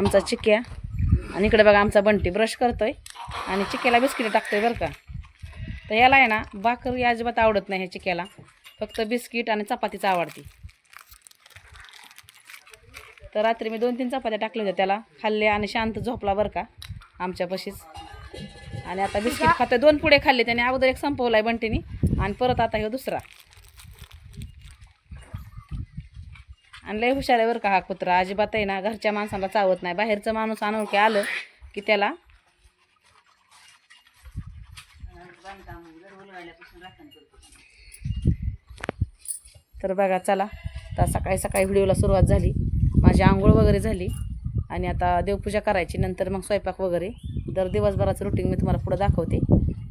आमचा चिक्या आणि इकडे बघा आमचा बंटी ब्रश करतोय आणि चिक्याला बिस्किट टाकतोय बरं का. तर याला आहे ना भाकरी अजिबात आवडत नाही ह्या चिक्याला, फक्त बिस्किट आणि चपातीच आवडते. तर रात्री मी 2-3 चपात्या टाकल्या होत्या त्याला, खाल्ले आणि शांत झोपला बरं का आमच्यापाशीच. आणि आता बिस्किट खातोय. 2 पुढे खाल्ले त्याने, अगोदर एक संपवलाय बंटीनी आणि परत आता हे दुसरा. आणि लय हुशार आहे बरं का हा कुत्रा, अजिबात आहे ना घरच्या माणसाला चावत नाही. बाहेरचं माणूस अनोळखी आलं की त्याला तर बघा चला. तर सकाळी सकाळी व्हिडिओला सुरुवात झाली. माझी आंघोळ वगैरे झाली आणि आता देवपूजा करायची, नंतर मग स्वयंपाक वगैरे. दर दिवसभराचं रुटीन मी तुम्हाला पुढे दाखवते.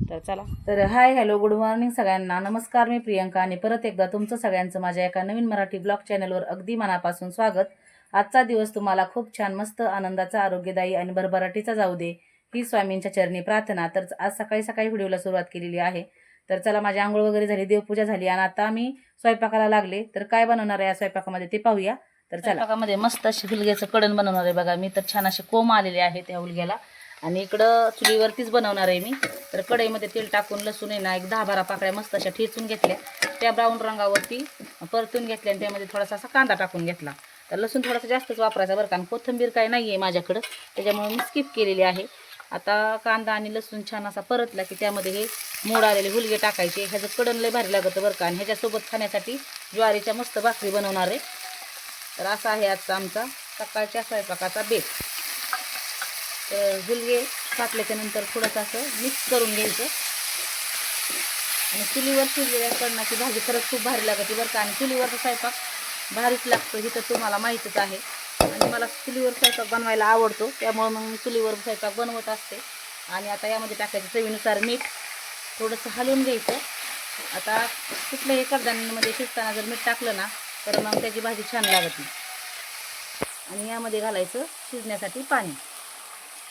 तर चला. तर हाय हॅलो गुड मॉर्निंग सगळ्यांना. नमस्कार, मी प्रियंका आणि परत एकदा तुमचं सगळ्यांचं माझ्या एका नवीन मराठी ब्लॉग चॅनलवर अगदी मनापासून स्वागत. आजचा दिवस तुम्हाला खूप छान मस्त आनंदाचा, आरोग्यदायी आणि भरभराटीचा जाऊ दे ही स्वामींच्या चरणी प्रार्थना. तर आज सकाळी सकाळी व्हिडिओला सुरुवात केलेली आहे. तर चला, माझी आंघोळ वगैरे झाली, देवपूजा झाली आणि आता मी स्वयंपाकाला लागले. तर काय बनवणार आहे या स्वयंपाकामध्ये ते पाहूया. तर स्वयंपाकामध्ये मस्त अशी हुलग्याचं कडण बनवणार आहे बघा मी. तर छान असे कोंब आलेले आहेत त्या हुलग्याला आणि इकडं चुलीवरतीच बनवणार आहे मी. तर कढईमध्ये तेल टाकून लसूण आहे ना एक 10-12 पाकळ्या मस्त अशा ठेचून घेतल्या, त्या ब्राऊन रंगावरती परतून घेतल्या आणि त्यामध्ये थोडासा असा कांदा टाकून घेतला. तर लसूण थोडासा जास्तच वापरायचा बरं का. आणि कोथिंबीर काय नाही आहे माझ्याकडं, त्याच्यामुळे मी स्किप केलेली आहे. आता कांदा आणि लसूण छान असा परतला की त्यामध्ये हे मोड आलेले हुलगे टाकायचे. ह्याचं कडण लय भारी लागतं बरं का. आणि ह्याच्यासोबत खाण्यासाठी ज्वारीच्या मस्त भाकरी बनवणार आहे. तर असा आहे आजचा आमचा सकाळच्या स्वयंपाकाचा बेत. तर हुलगे टाकल्याच्या नंतर थोडंसं असं मिक्स करून घ्यायचं आणि चुलीवर शिजलेल्या कडणाची भाजी खरंच खूप भारी लागते बरं का. आणि चुलीवरचा स्वयंपाक भारीच लागतो हे तर तुम्हाला माहीतच आहे. आणि मला चुलीवर स्वयंपाक बनवायला आवडतो, त्यामुळे मग मी चुलीवर स्वयंपाक बनवत असते. आणि आता यामध्ये टाकायचं चवीनुसार मीठ, थोडंसं हलवून घ्यायचं. आता कुठल्याही कडधान्यांमध्ये शिजताना जर मीठ टाकलं ना तर मग त्याची भाजी छान लागत नाही. आणि यामध्ये घालायचं शिजण्यासाठी पाणी.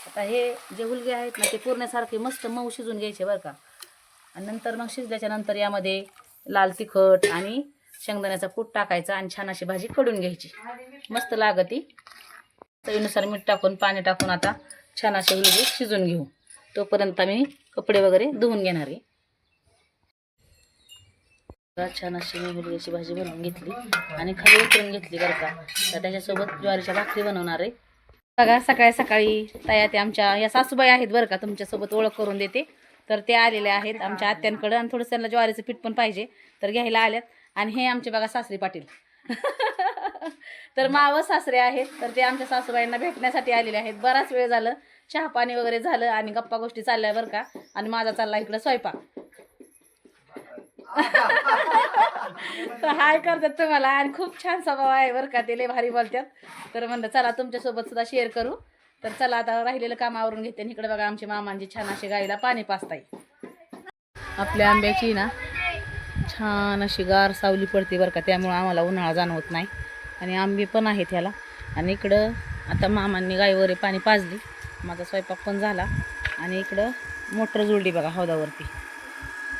आता हे जे हुलगे आहेत ना ते पुरण्यासारखे मस्त मऊ शिजून घ्यायचे बरं का. आणि नंतर मग शिजल्याच्या नंतर यामध्ये लाल तिखट आणि शेंगदाण्याचा कूट टाकायचा आणि छान अशी भाजी कडून घ्यायची, मस्त लागती. चवीनुसार मीठ टाकून पाणी टाकून आता छान असे हुलगे शिजून घेऊ. तोपर्यंत मी कपडे वगैरे धुवून घेणार आहे. छान अशी मी हुलग्याची भाजी बनवून घेतली आणि खाली उतरून घेतली बरं का. तर त्याच्यासोबत ज्वारीच्या भाकरी बनवणार आहे बघा. सकाळी सकाळी ताया ते आमच्या या सासूबाई आहेत बरं का, तुमच्यासोबत ओळख करून देते. तर ते आलेले आहेत आमच्या आत्यांकडं आणि थोडंसं त्यांना ज्वारीचं पीठ पण पाहिजे तर घ्यायला आल्यात. आणि हे आमचे बघा सासरी पाटील तर मावं सासरे आहेत, तर ते आमच्या सासूबाईंना भेटण्यासाठी आलेले आहेत. बराच वेळ झालं, चहा पाणी वगैरे झालं आणि गप्पा गोष्टी चालल्या बरं का. आणि माझा चालला इकडं स्वयंपाक. हाय करतात तुम्हाला आणि खूप छान स्वभाव आहे बरं का, ते लय भारी बोलतात. तर म्हणलं चला तुमच्यासोबत सुद्धा शेअर करू. तर चला आता राहिलेलं काम आवरून घेते. आणि इकडे बघा आमची मामांची छान अशी गाईला पाणी पाजताय. आपल्या आंब्याची ना छान अशी गार सावली पडते बरं का, त्यामुळं आम्हाला उन्हाळा जाणवत नाही. आणि आंबे पण आहेत ह्याला. आणि इकडं आता मामांनी गाईवर पाणी पाजली, माझा स्वयंपाक पण झाला. आणि इकडं मोटर जुळली बघा हौदावरती,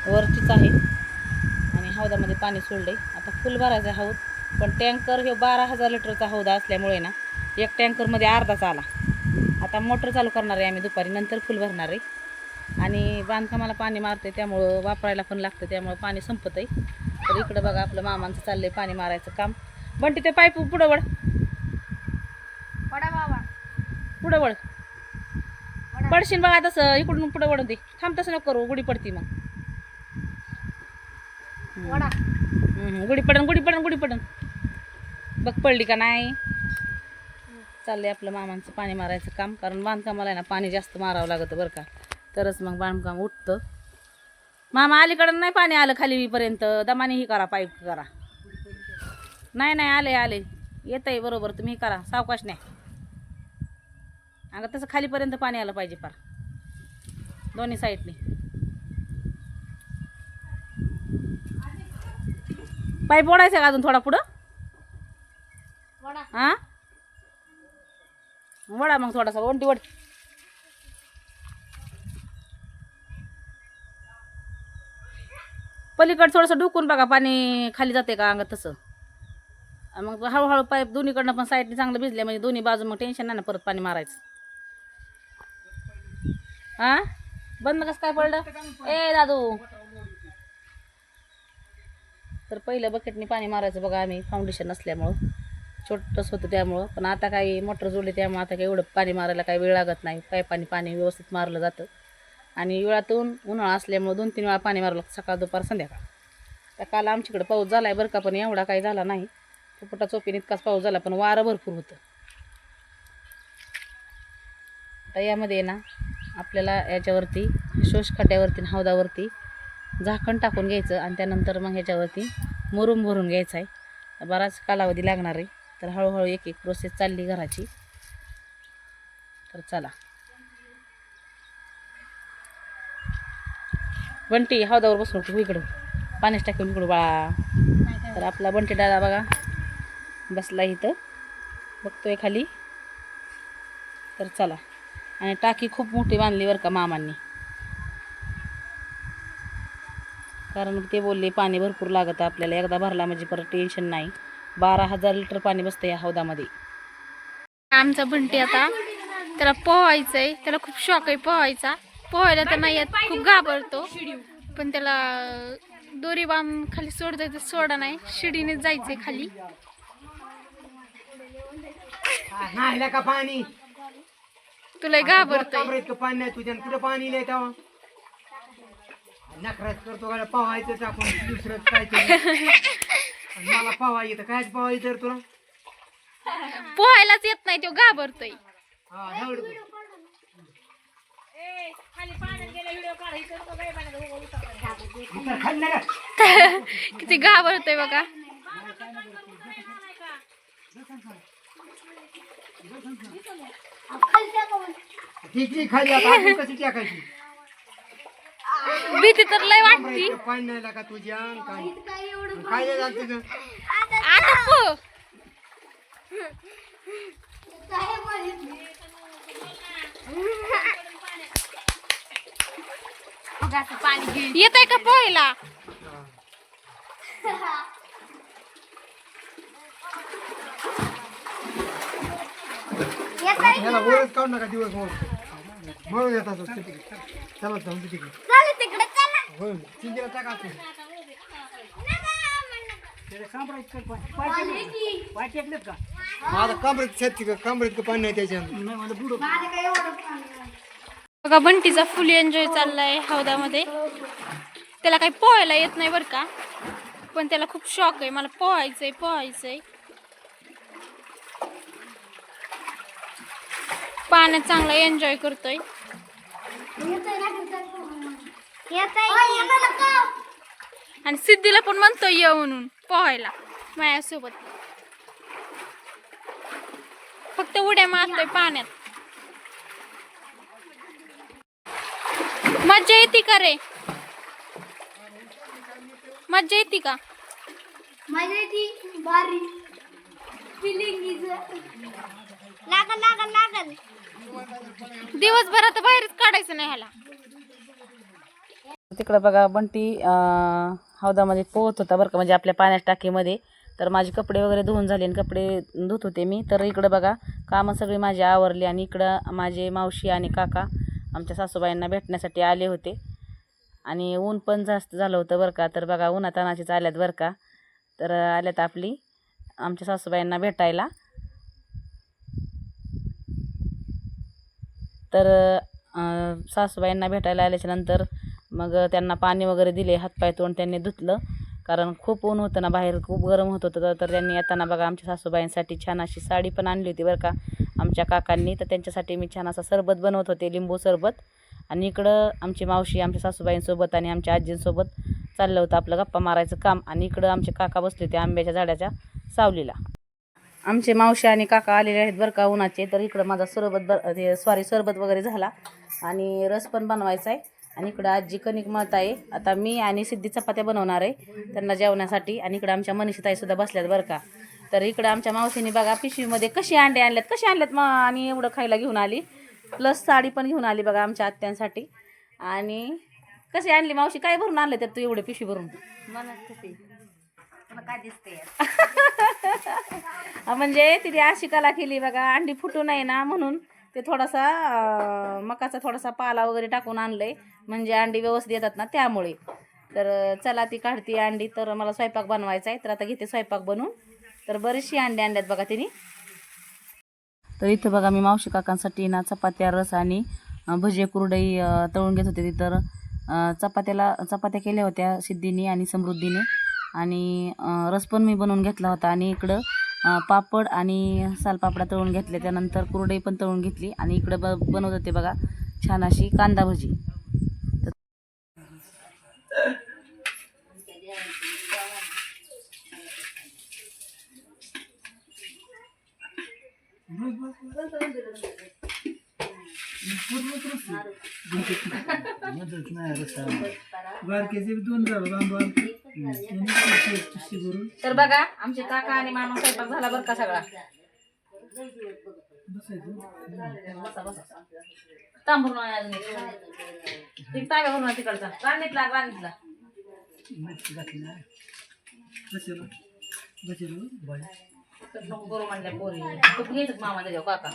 वरतीच आहे. आणि हौदामध्ये पाणी सोडले. आता फुल भरायचं आहे हौद, पण टँकर हे 12,000 लिटरचा हौदा असल्यामुळे ना एक टँकरमध्ये अर्धाच आला. आता मोटर चालू करणार आहे आम्ही दुपारी, नंतर फुल भरणार आहे. आणि बांधकामाला पाणी मारते त्यामुळं वापरायला पण लागतं, त्यामुळं पाणी संपत आहे. तर इकडं बघा आपलं मामांचं चाललंय पाणी मारायचं काम. बंटी ते पाईप पुढं वळ, पुढं वळ, पडशील बघा तसं. इकडून पुढं वळून दे, थांब तसं नको करू, गुढी पडती मग. गुढी पडन, गुढी पडन, गुढी पडन बघ, पडली का नाही. चाललंय आपलं मामांचं पाणी मारायचं काम, कारण बांधकामाला आहे ना पाणी जास्त मारावं लागतं बरं का, तरच मग बांधकाम उठतं. मामा अलीकडं नाही पाणी आलं खालीपर्यंत, दमाने ही करा, पाईप करा. नाही नाही आले आले, येत आहे बरोबर, तुम्ही करा सावकाश नाही. अगं तसं खालीपर्यंत पाणी आलं पाहिजे फार दोन्ही साईडने. पाईप ओढायचं का अजून थोडा पुढं? हां वडा मग थोडासा, वंटी वड. पलीकड थोडंसं डुकून बघा, पाणी खाली जाते का अंगात तसं. मग हळूहळू पाईप दोन्हीकडनं पण साईडने चांगलं भिजले म्हणजे दोन्ही बाजू मग टेन्शन नाही ना परत पाणी मारायचं. हा बंद कसं काय पडलं ए दादू. तर पहिलं बकेटने पाणी मारायचं बघा आम्ही फाउंडेशन नसल्यामुळं छोटंच होतं त्यामुळं. पण आता काही मोटर जोडली त्यामुळं आता काही एवढं पाणी मारायला काही वेळ लागत नाही. पाईपाने पाणी व्यवस्थित मारलं जातं आणि वेळातून उन्हाळा असल्यामुळं 2-3 वेळा पाणी मारलं लागतं, सकाळ दुपार संध्याकाळ. तर काल आमच्याकडे पाऊस झाला आहे बरं का, पण एवढा काही झाला नाही. फुटा चोपीने इतकाच पाऊस झाला पण वारं भरपूर होतं. आता यामध्ये ना आपल्याला याच्यावरती शोषखड्ड्यावरती हौदावरती झाकण टाकून घ्यायचं आणि त्यानंतर मग ह्याच्यावरती मुरुम भरून घ्यायचा आहे. बराच कालावधी लागणार आहे. तर हळूहळू एक एक प्रोसेस चालली घराची. तर चला बंटी हौदावर बसून तू इकडं पाण्याच टाकून इकडं बाळा. तर आपला बंटी दादा बघा बसला इथं बघतोय खाली. तर चला आणि टाकी खूप मोठी बांधली बरं का मामांनी, कारण ते बोलले पाणी भरपूर लागतं आपल्याला. एकदा भरला म्हणजे परत टेन्शन नाही. 12,000 लिटर पाणी बसतं या हौदामध्ये. आमचा बंटी आता त्याला पोहायचंय, त्याला खूप शौक आहे पोहायचा. पोहायला तर नाही येत, खूप घाबरतो. पण त्याला दोरी बांधून खाली सोडता तर सोडा नाही, शिडीने जायचंय खाली. नाही का पाणी तुला घाबरतोय. पाणी नाही तुझ्या कुठं पाणी नाही तेव्हा नखराच करतो का पवायचं टाकून दुसरं काय मला पवा येतं कायच पवा येतं तुला पोहायलाच येत नाही, तो घाबरतोय. किती घाबरतोय बघा. ठीक खाली आता कशी टाकायची भीती तर लय वाटती. पाणी नाही लागा तुझ्या काय झालं तुझं आता पो येत आहे का पोहायला. ह्याला वरच काढू नका दिवस म्हणून येतात चला जाऊन तिकडे हो चिंतेला टाका माझा कमरेत पाणी नाही त्याच्यानं. बघा बंटीचा फुल एन्जॉय चाललाय हौदामध्ये. त्याला काही पोहायला येत नाही बरं का, पण त्याला खूप शौक आहे, मला पोहायचंय पोहायचंय. पाण्यात चांगला एन्जॉय करतोय. आणि सिद्धीला पण म्हणतोय ये म्हणून पोहायला माझ्यासोबत. फक्त उड्या मारतोय पाण्यात. मज्जा येते का रे, मज्जा येते का. मजा येते भारी फिलिंग लागल लागल लागल. दिवसभरात बाहेरच काढायचं नाही ह्याला. तिकडं बघा बंटी हौदामध्ये पोहत होता बरं का, म्हणजे आपल्या पाण्याच्या टाकीमध्ये. तर माझे कपडे वगैरे धुवून झाले आणि कपडे धुत होते मी. तर इकडं बघा कामं सगळी माझी आवरली आणि इकडं माझे मावशी आणि काका आमच्या सासूबाईंना भेटण्यासाठी आले होते. आणि ऊन पण जास्त झालं होतं बरं का. तर बघा उन्हातानाचीच आल्यात बरं का. तर आल्यात आपली आमच्या सासूबाईंना भेटायला. तर सासूबाईंना भेटायला आल्याच्यानंतर मग त्यांना पाणी वगैरे दिले, हातपाय तोंड त्यांनी धुतलं, कारण खूप ऊन होतं ना बाहेर, खूप गरम होत होतं. तर त्यांनी येताना बघा आमच्या सासूबाईंसाठी छान अशी साडी पण आणली होती बरं का आमच्या काकांनी. तर त्यांच्यासाठी मी छान असा सरबत बनवत होते, लिंबू सरबत. आणि इकडं आमची मावशी आमच्या सासूबाईंसोबत आणि आमच्या आजींसोबत चाललं होतं आपलं गप्पा मारायचं काम. आणि इकडं आमचे काका बसले होते आंब्याच्या झाडाच्या सावलीला. आमचे मावशी आणि काका आलेले आहेत बरं का उन्हाचे. तर इकडं माझा सरबत वगैरे झाला आणि रस पण बनवायचा आहे. आणि इकडं आजी कणिक मळत आहे. आता मी आणि सिद्धी चपात्या बनवणार आहे त्यांना जेवण्यासाठी. आणि इकडं आमच्या मनीषाताईसुद्धा बसल्यात बरं का. तर इकडं आमच्या मावशीने बघा पिशवीमध्ये कसे अंडे आणल्यात मग, आणि एवढं खायला घेऊन आली, प्लस साडी पण घेऊन आली बघा आमच्या आत्यांसाठी. आणि कसे आणली मावशी, काय भरून आणले तर तू एवढे पिशवी भरून. म्हणजे तिने अशी कला केली बघा, अंडी फुटू नये ना म्हणून ते थोडासा मकाचा थोडासा पाला वगैरे टाकून आणलंय, म्हणजे अंडी व्यवस्थित येतात ना त्यामुळे. तर चला ती काढते अंडी, तर मला स्वयंपाक बनवायचा आहे, तर आता घेते स्वयंपाक बनवून. तर बरीचशी अंडी आणल्यात बघा तिने. तर इथं बघा मी मावशी काकांसाठी ना चपात्या, रस आणि भजी कुरडई तळून घेत होते. तर चपात्या केल्या होत्या सिद्धीने आणि समृद्धीने, आणि रस पण मी बनवून घेतला होता. आणि इकडं पापड आणि सालपापडा तळून घेतले, त्यानंतर कुरडई पण तळून घेतली. आणि इकडं बनवत होते बघा छान अशी कांदा भजी. तर बघा आमचे काका आणि मामा स्वयंपाक झाला बरं का सगळा. तांबूर ताब्या भरून तिकडचा राणीतला करू म्हणल्या पोरी घ्यायचं मामा त्याच्या काका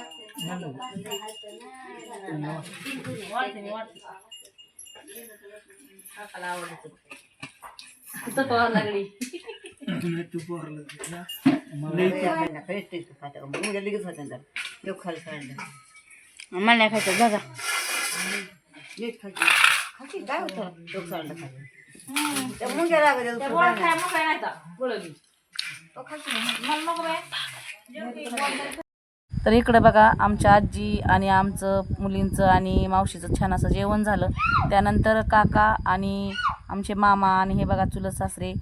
काकाला आवडत लागली. मला खायचं दादा काय तर इकडे बघा आमच्या आजी आणि आमचं मुलींचं आणि मावशीचं छान असं जेवण झालं. त्यानंतर काका आणि आमचे मामा आणि हे बघा चुलत सासरे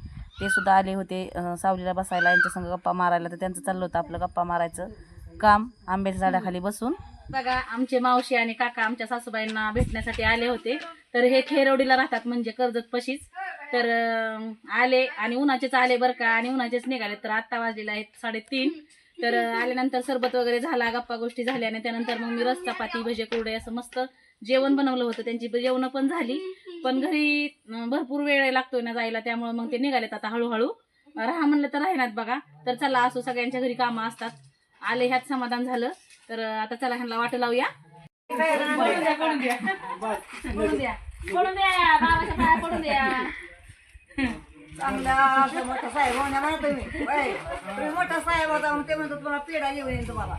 ते सुद्धा आले होते सावलीला बसायला, यांच्या संग गप्पा मारायला. तर त्यांचं चाललं होतं आपलं गप्पा मारायचं काम आंब्याच्या झाडाखाली बसून. बघा आमचे मावशी आणि काका आमच्या सासूबाईंना भेटण्यासाठी आले होते. तर हे खेरवडीला राहतात, म्हणजे कर्जत पशीच. तर आले आणि उन्हाचेच आले बरं का, आणि उन्हाचेच निघाले. तर आत्ता वाजलेला आहे 3:30. तर आल्यानंतर सरबत वगैरे झाला, गप्पा गोष्टी झाल्या, आणि त्यानंतर मग मी रस चपाती भजे कुरडे असं मस्त जेवण बनवलं होतं. त्यांची जेवणं पण झाली, पण घरी भरपूर वेळ लागतोय ना जायला, त्यामुळे मग ते निघालेत आता हळूहळू. राहा म्हणलं तर राहणार बघा. तर चला असो, सगळ्यांच्या घरी कामं असतात. आले ह्यात समाधान झालं. तर आता चला ह्यांना वाट लावूया. पडून द्या बाबाच्या पाया पडून द्या. चांगला मोठा साहेब होण्या म्हणा तुम्ही मोठा साहेब होता मग ते म्हणतो तुम्हाला पेढा घेऊन येईल तुम्हाला.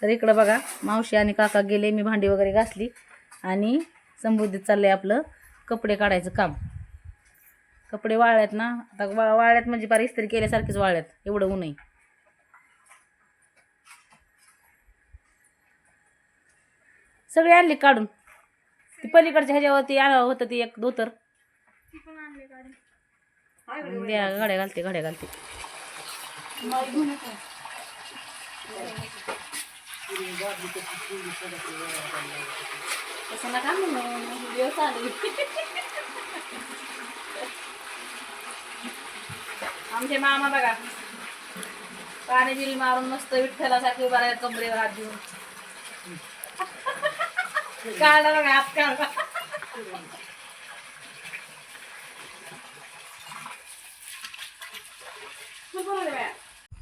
तर इकडं बघा मावशी आणि काका गेले, मी भांडी वगैरे घासली आणि समृद्धीत चाललंय आपलं कपडे काढायचं काम. कपडे वाळल्यात ना, आता वाळल्यात म्हणजे पार इस्त्री केल्यासारखेच वाळल्यात, एवढं ऊन आहे. सगळे आणले काढून. ती पलीकडच्या ह्याच्यावरती होतं ती एक धोतर घड्या घालते. तसं नका व्हिडिओ चालू. आमचे मामा बघा पाणी बिल मारून मस्त विठ्ठलासारखी उभा राहत, कमरेवर हात घेऊन. काढला बघा हात काढला.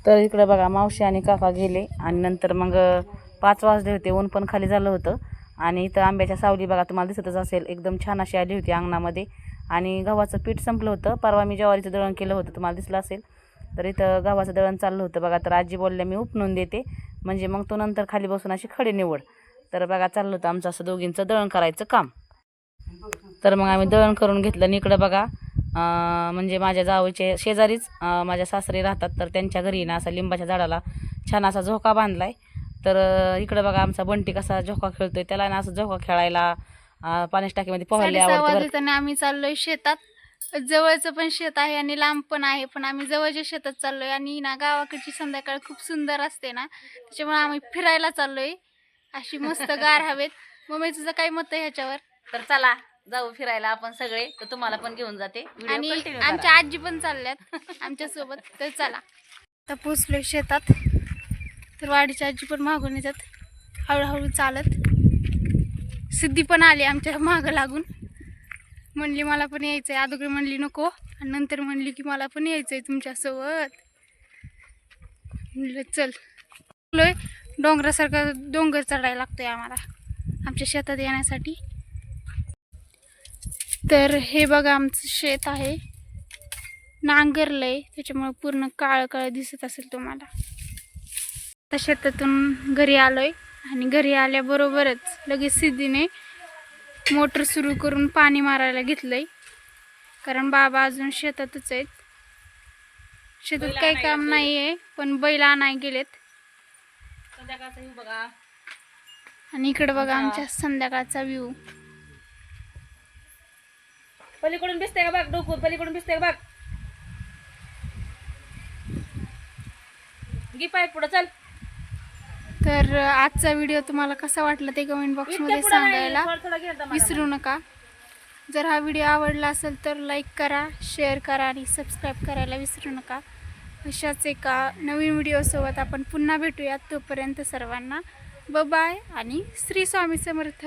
तर इकडे बघा मावशी आणि काका गेले, आणि नंतर मग 5 वाजले होते, ऊन पण खाली झालं होतं. आणि इथं आंब्याच्या सावली बघा तुम्हाला दिसतच असेल, एकदम छान अशी आली होती अंगणामध्ये. आणि गव्हाचं पीठ संपलं होतं, परवा मी ज्वारीचं दळण केलं होतं, तुम्हाला दिसलं असेल. तर इथं गव्हाचं दळण चाललं होतं बघा. तर आजी बोलल्या मी उपणून देते, म्हणजे मग तो नंतर खाली बसून अशी खडी निवड. तर बघा चाललं होतं आमचं असं दोघींचं दळण करायचं काम. तर मग आम्ही दळण करून घेतलं. आणि इकडं बघा म्हणजे माझ्या जावईचे शेजारीच माझ्या सासरे राहतात, तर त्यांच्या घरी ना असा लिंबाच्या झाडाला छान असा झोका बांधलाय. तर इकडं बघा आमचा बंटी कसा झोका खेळतोय. त्याला ना असं झोका खेळायला पाण्याच्या टाकीमध्ये पोहायला 6:30 आवडतं बरं. वाजताना आम्ही चाललोय शेतात. जवळचं पण शेत आहे आणि लांब पण आहे, पण आम्ही जवळच्या शेतात चाललोय. आणि ना गावाकडची संध्याकाळ खूप सुंदर असते ना, त्याच्यामुळे आम्ही फिरायला चाललोय अशी मस्त गार हवेत. मम्मी तुझं काय मत आहे ह्याच्यावर? तर चला जाऊ फिरायला आपण सगळे, तर तुम्हाला पण घेऊन जाते. व्हिडिओ आणि कंटिन्यू करा. आमच्या आजी पण चालल्यात आमच्या सोबत. तर चला आता पोचलोय शेतात. तर वाडीची आजी पण मागून येतात हळूहळू चालत. सिद्धी पण आली आमच्या मागं लागून. म्हणली मला पण यायचंय. अगोदर म्हणली नको आणि नंतर म्हणली की मला पण यायचंय तुमच्यासोबत. म्हणलं चल. लोय डोंगरासारखा डोंगर चढायला लागतोय आम्हाला आमच्या शेतात येण्यासाठी. तर हे बघा आमचं शेत आहे, नांगरलंय त्याच्यामुळे पूर्ण काळं काळं दिसत असेल तुम्हाला. आता शेतातून घरी आलोय आणि घरी आल्याबरोबरच लगेच सिद्धीने मोटर सुरू करून पाणी मारायला घेतलंय, कारण बाबा अजून शेतातच आहेत. शेतात काही काम नाही आहे, पण बैल आणाय गेलेत. संध्याकाळचा व्ह्यू बघा. आणि इकडे बघा आमच्या संध्याकाळचा व्ह्यू. पलीकडून दिसते का बघ, डोकूर पलीकडून दिसते का बघ. गी पाय पुढं चल. तर आजचा व्हिडिओ तुम्हाला कसा वाटला ते कमेंट बॉक्समध्ये सांगायला विसरू नका. जर हा व्हिडिओ आवडला असेल तर लाईक करा, शेअर करा आणि सबस्क्राईब करायला विसरू नका. अशाच एका नवीन व्हिडिओसोबत आपण पुन्हा भेटूयात. तोपर्यंत सर्वांना बाय आणि श्री स्वामी समर्थ.